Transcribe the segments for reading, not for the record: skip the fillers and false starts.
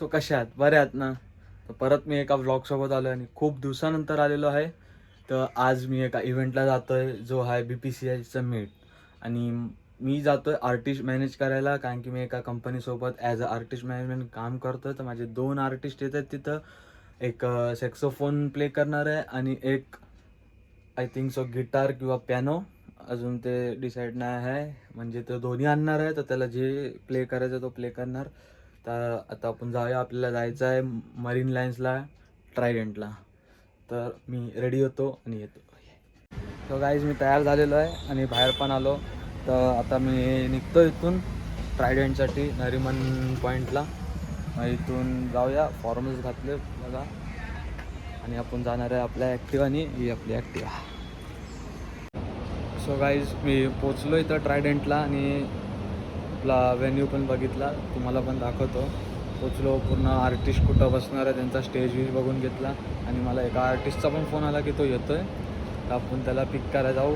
So कशा आहात, बरे आहात ना? तर परत मी एका व्लॉगसोबत आलो आणि खूप दिवसानंतर आलेलो आहे. तर आज मी एका इव्हेंटला जातो आहे जो आहे BPCI समिट. आणि मी जातो आहे आर्टिस्ट मॅनेज करायला, कारण की मी एका कंपनीसोबत ॲज अ आर्टिस्ट मॅनेजमेंट काम करतो आहे. तर माझे 2 आर्टिस्ट येत आहेत तिथं. एक सॅक्सोफोन प्ले करणार आहे आणि एक आय थिंक सो गिटार किंवा पियानो, अजून ते डिसाईड नाही आहे. म्हणजे तो दोन्ही आणणार आहे, तर त्याला जे प्ले करायचं तो प्ले करणार. तर आता आपण जाऊया, आपल्याला जायचं आहे मरीन लाईन्सला, ट्रायडंटला. तर मी रेडी होतो आणि येतो. सो गाईज, मी तयार झालेलो आहे आणि बाहेर पण आलो. तर आता मी निघतो इथून ट्रायडंटसाठी नरिमन पॉईंटला. मग इथून जाऊया, फॉर्मल्स घातले बघा, आणि आपण जाणार आहे आपल्या ॲक्टिवानी. ही आपली ॲक्टिवा. सो गाईज, मी पोचलो इथं ट्रायडंटला आणि आपला व्हेन्यू पण बघितला, तुम्हाला पण दाखवतो. पोचलो, पूर्ण आर्टिस्ट कुठं बसणार आहे त्यांचा स्टेज व्ह्यू बघून घेतला. आणि मला एका आर्टिस्टचा पण फोन आला की तो येतो आहे, तर आपण त्याला पिक करायला जाऊ.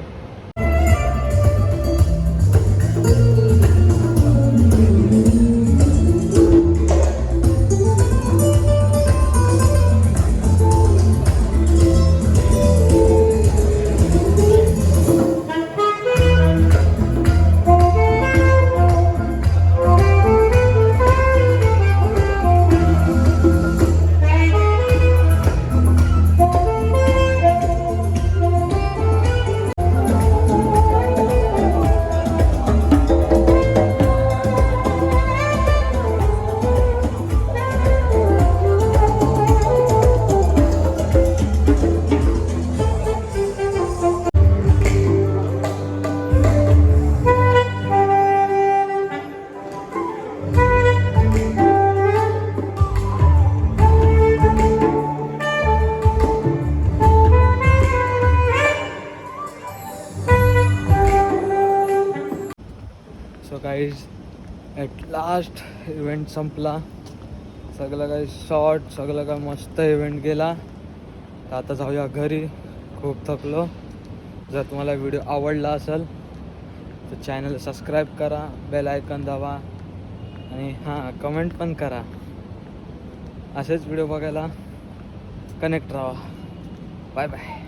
So guys, at last event संपला. सगळं काही शॉर्ट, सगळं काय मस्त इव्हेंट गेला. तर आता जाऊया घरी, खूप थकलो. जर तुम्हाला व्हिडिओ आवडला असेल तर चॅनल सबस्क्राईब करा, बेल आयकॉन दाबा आणि हां, कमेंट पण करा. असेच व्हिडिओ बघायला कनेक्ट राहा. Bye bye.